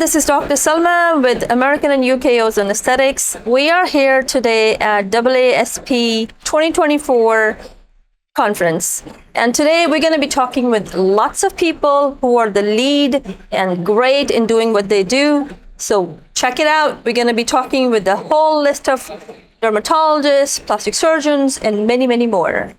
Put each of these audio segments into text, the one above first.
this is Dr. Salma with American and UK Ozone Aesthetics. We are here today at AASP 2024 conference. And today we're going to be talking with lots of people who are the lead and great in doing what they do. So check it out. We're going to be talking with a whole list of dermatologists, plastic surgeons, and many, many more.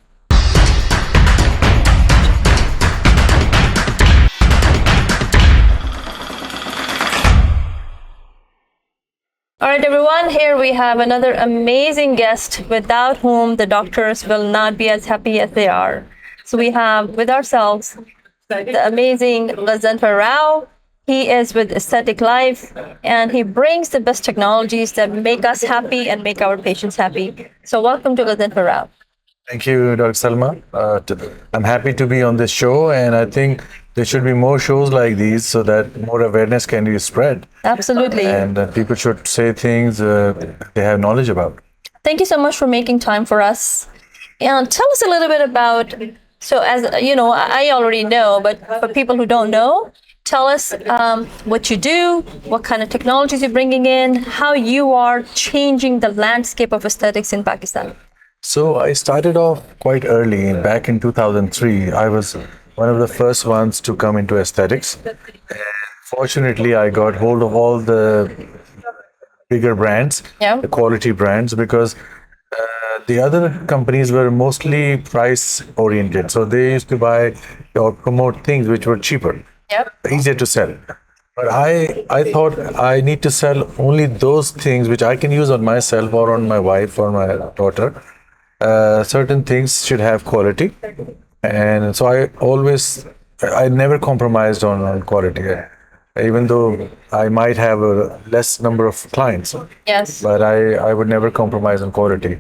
All right, everyone, here we have another amazing guest without whom the doctors will not be as happy as they are. So we have with ourselves the amazing Ghazanfar Rauf. He is with Aesthetic Life, and he brings the best technologies that make us happy and make our patients happy. So welcome to Ghazanfar Rauf. Thank you, Dr. Salma. I'm happy to be on this show, and I think there should be more shows like these so that more awareness can be spread. Absolutely. And people should say things they have knowledge about. Thank you so much for making time for us. And tell us a little bit about, so as you know, I already know, but for people who don't know, tell us what you do, what kind of technologies you're bringing in, how you are changing the landscape of aesthetics in Pakistan. So I started off quite early. Back in 2003, I was one of the first ones to come into aesthetics. And fortunately, I got hold of all the bigger brands, the quality brands, because the other companies were mostly price oriented. So they used to buy or promote things which were cheaper, easier to sell. But I thought I need to sell only those things which I can use on myself or on my wife or my daughter. Certain things should have quality, and so I never compromised on quality, even though I might have a less number of clients. Yes. But I would never compromise on quality,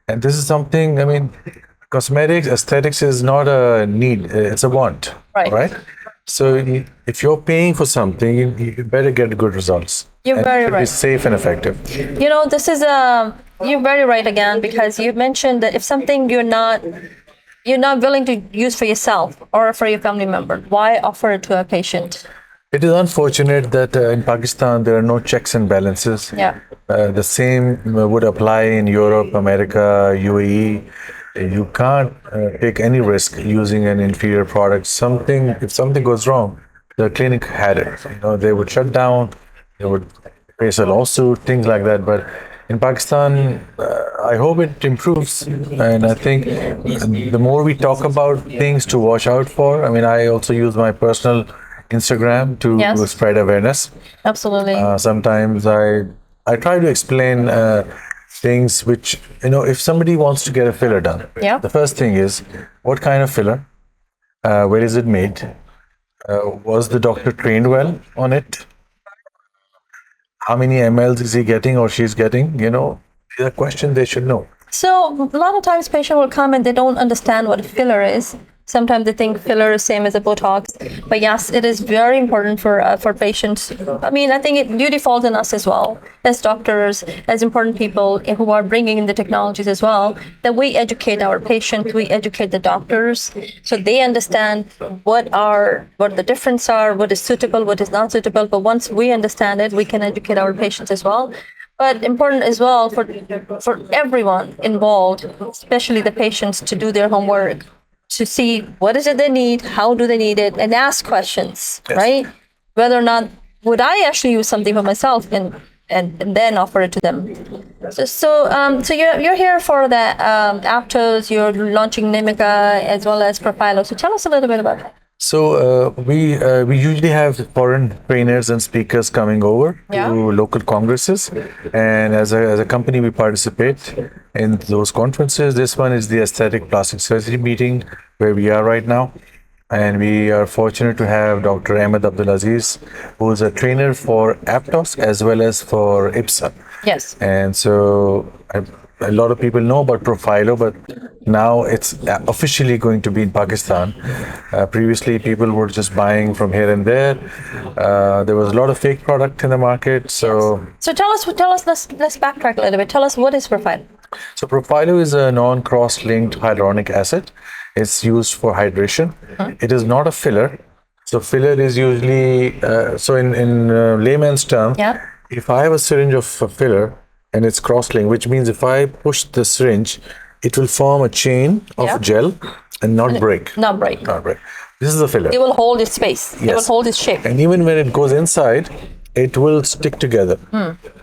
and this is something. I mean, cosmetics, aesthetics is not a need; it's a want, right? So if you're paying for something, you better get good results. You're very right. Be safe and effective. You know, this is you're very right again, because you mentioned that if something you're not willing to use for yourself or for your family member, why offer it to a patient? It is unfortunate that in Pakistan there are no checks and balances. The same would apply in Europe, America, UAE. You can't take any risk using an inferior product. If something goes wrong, the clinic had it. They would shut down, they would face a lawsuit, things like that. But in Pakistan, I hope it improves. And I think the more we talk about things to watch out for, I mean, I also use my personal Instagram to spread awareness. Absolutely. Sometimes I try to explain things which, if somebody wants to get a filler done, the first thing is, what kind of filler? Where is it made? Was the doctor trained well on it? How many mLs is he getting or she's getting? These are questions they should know. So a lot of times patients will come and they don't understand what a filler is. Sometimes they think filler is same as a Botox, but yes, it is very important for patients. I mean, I think duty falls on us as well, as doctors, as important people who are bringing in the technologies as well, that we educate our patients, we educate the doctors, so they understand what the difference are, what is suitable, what is not suitable. But once we understand it, we can educate our patients as well. But important as well for everyone involved, especially the patients, to do their homework, to see what is it they need, how do they need it, and ask questions, right? Whether or not would I actually use something for myself and then offer it to them. So you're here for the Aptos, you're launching Nimica as well as Profilo. So tell us a little bit about that. So we usually have foreign trainers and speakers coming over to local congresses, and as a company we participate in those conferences. This one is the Aesthetic Plastic Surgery meeting where we are right now, and we are fortunate to have Dr. Ahmed Abdulaziz, who is a trainer for Aptos as well as for IPSA. Yes. And so a lot of people know about Profilo, but now it's officially going to be in Pakistan. Previously, people were just buying from here and there. There was a lot of fake product in the market. So tell us. Let's backtrack a little bit. Tell us, what is Profilo? So Profilo is a non-cross-linked hyaluronic acid. It's used for hydration. It is not a filler. So filler is usually so in layman's term, Yeah. if I have a syringe of filler and it's cross-linked, which means if I push the syringe, it will form a chain of Yeah. gel and not break. Not break. Not break. This is a filler. It will hold its space. It will Yes. hold its shape. And even when it goes inside, it will stick together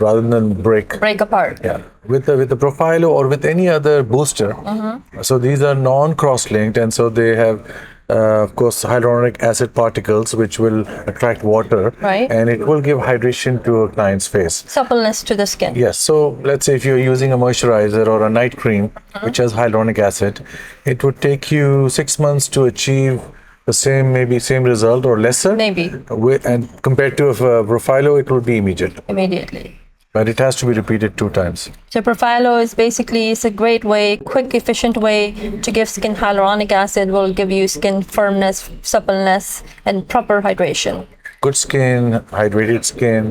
rather than break. Break apart. Yeah, with the Profilo or with any other booster. So these are non-cross-linked, and so they have, of course, hyaluronic acid particles which will attract water, Right. and it will give hydration to a client's face. Suppleness to the skin. Yes. So let's say if you're using a moisturizer or a night cream which has hyaluronic acid, it would take you 6 months to achieve the same result or lesser. Maybe. And compared to a Profilo, it will be immediate. Immediately. But it has to be repeated 2 times. So Profilo is basically, it's a great way, quick, efficient way to give skin hyaluronic acid. Will give you skin firmness, suppleness, and proper hydration. Good skin, hydrated skin.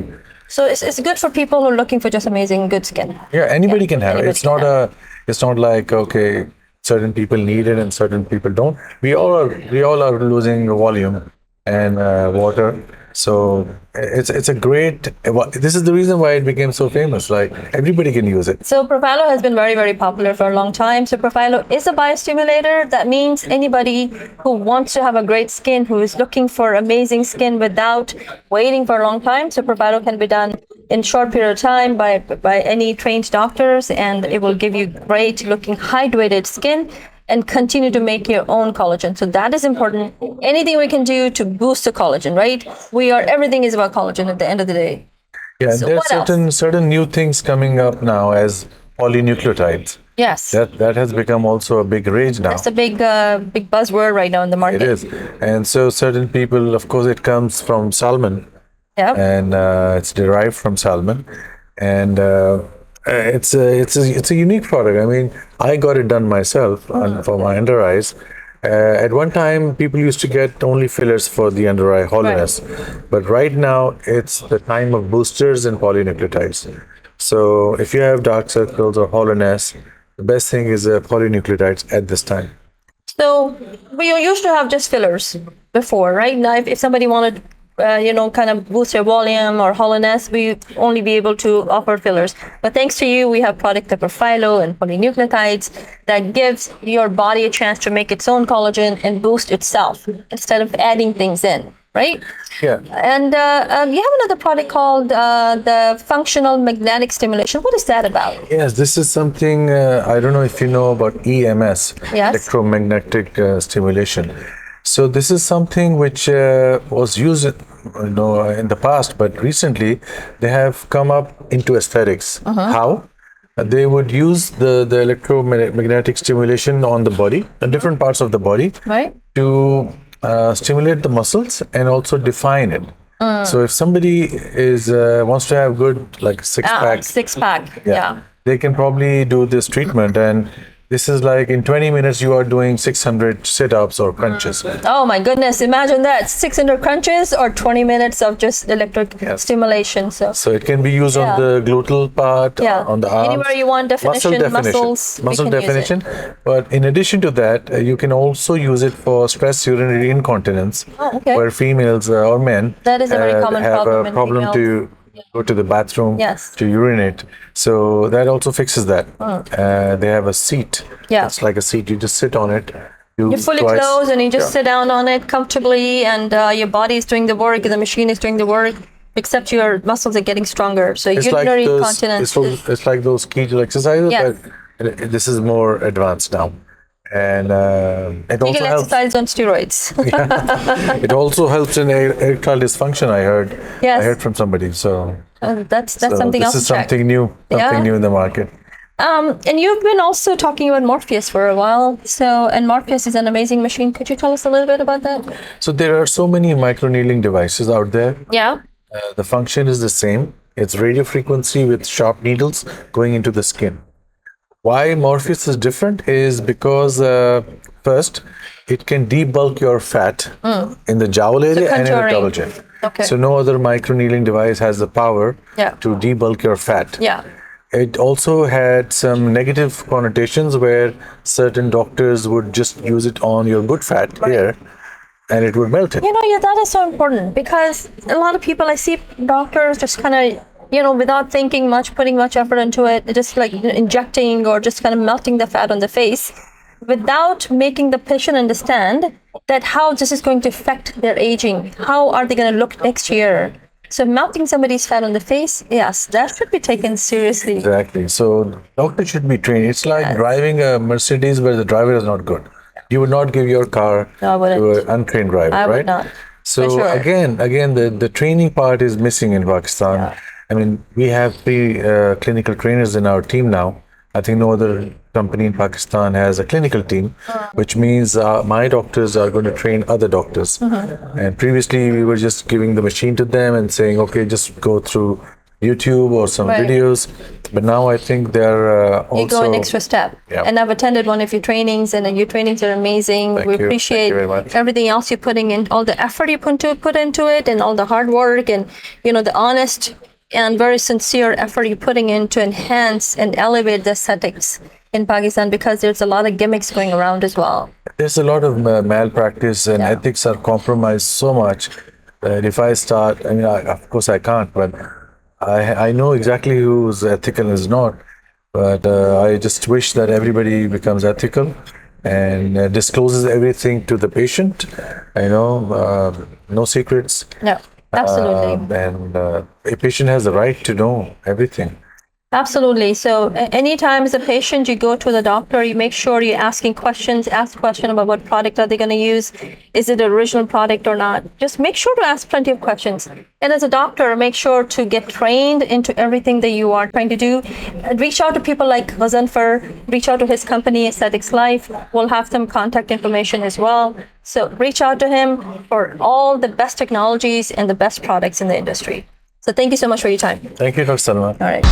So it's good for people who are looking for just amazing, good skin. Yeah, anybody can have it. anybody It's can not have it's not like, okay, certain people need it and certain people don't. We all are losing volume and water. So it's a great. This is the reason why it became so famous. Like everybody can use it. So Profilo has been very, very popular for a long time. So Profilo is a biostimulator. That means anybody who wants to have a great skin, who is looking for amazing skin without waiting for a long time. So Profilo can be done in short period of time by any trained doctors, and it will give you great looking hydrated skin and continue to make your own collagen. So that is important. Anything we can do to boost the collagen, right? Everything is about collagen at the end of the day. Yeah, So there are what certain new things coming up now as polynucleotides. Yes. That has become also a big rage now. That's a big buzzword right now in the market. It is. And so certain people, of course, it comes from salmon. Yeah. And it's derived from salmon, and it's a unique product. I mean, I got it done myself for my under eyes. At one time, people used to get only fillers for the under eye hollowness, but right now it's the time of boosters and polynucleotides. So if you have dark circles or hollowness, the best thing is polynucleotides at this time. So we used to have just fillers before, right? Now, if somebody wanted, kind of boost their volume or hollowness, we only be able to offer fillers. But thanks to you, we have product like Profilo and polynucleotides that gives your body a chance to make its own collagen and boost itself instead of adding things in, right? Yeah. And you have another product called the functional magnetic stimulation. What is that about? Yes, this is something, I don't know if you know about EMS, Yes. electromagnetic stimulation. So this is something which was used, in the past, but recently they have come up into aesthetics. How? They would use the electromagnetic stimulation on the body, on different parts of the body, Right. to stimulate the muscles and also define it. So if somebody wants to have good like six pack, Six pack. Yeah. they can probably do this treatment, and this is like in 20 minutes you are doing 600 sit-ups or crunches. Oh my goodness, imagine that. 600 crunches or 20 minutes of just electric stimulation. So it can be used on the gluteal part, on the arms. Anywhere you want definition, muscles. Muscle definition. But in addition to that, you can also use it for stress urinary incontinence, where females or men That is a very common have problem a in problem females. to go to the bathroom Yes. to urinate. So that also fixes that. They have a seat. Yeah. It's like a seat. You just sit on it. You're fully clothed and you just sit down on it comfortably, and your body is doing the work, the machine is doing the work, except your muscles are getting stronger. So urinary incontinence. It's like those Kegel exercises, Yes. but this is more advanced now. And it also Kegel helps. exercise on steroids. It also helps in erectile dysfunction. I heard. Yes. I heard from somebody. So That's something else this is to check. something new. Something new in the market. And you've been also talking about Morpheus for a while. And Morpheus is an amazing machine. Could you tell us a little bit about that? So there are so many microneedling devices out there. Yeah. The function is the same. It's radio frequency with sharp needles going into the skin. Why Morpheus is different is because first, it can debulk your fat in the jowl area and in the double chin. Okay. So no other microneedling device has the power to debulk your fat. Yeah. It also had some negative connotations where certain doctors would just use it on your good fat here, and it would melt it. Yeah, that is so important, because a lot of people, I see doctors just kind of, without thinking much, putting much effort into it, just like injecting or just kind of melting the fat on the face without making the patient understand that how this is going to affect their aging. How are they going to look next year? So melting somebody's fat on the face, yes, that should be taken seriously. Exactly. So doctor should be trained. It's like driving a Mercedes where the driver is not good. You would not give your car No, I to wouldn't. an untrained driver, I right? would not. So For sure. again, the training part is missing in Pakistan. Yeah. I mean, we have 3 clinical trainers in our team now. I think no other company in Pakistan has a clinical team, which means my doctors are going to train other doctors. And previously, we were just giving the machine to them and saying, okay, just go through YouTube or some Right. videos. But now I think they're also... You go an extra step. Yeah. And I've attended one of your trainings, and your trainings are amazing. Thank We you. appreciate Thank you very much. everything else you're putting in, all the effort you put into it, and all the hard work, and the honest and very sincere effort you're putting in to enhance and elevate the aesthetics in Pakistan, because there's a lot of gimmicks going around as well. There's a lot of malpractice, and Yeah. ethics are compromised so much that if I start, I mean, of course I can't, but I know exactly who's ethical and is not. But I just wish that everybody becomes ethical and discloses everything to the patient. No secrets. No, absolutely. And a patient has the right to know everything. Absolutely. So anytime as a patient, you go to the doctor, you make sure you're asking questions, ask question about what product are they going to use. Is it an original product or not? Just make sure to ask plenty of questions. And as a doctor, make sure to get trained into everything that you are trying to do. Reach out to people like Ghazanfar, reach out to his company, Aesthetics Life. We'll have some contact information as well. So reach out to him for all the best technologies and the best products in the industry. So thank you so much for your time. Thank you, Dr. Salma. All right.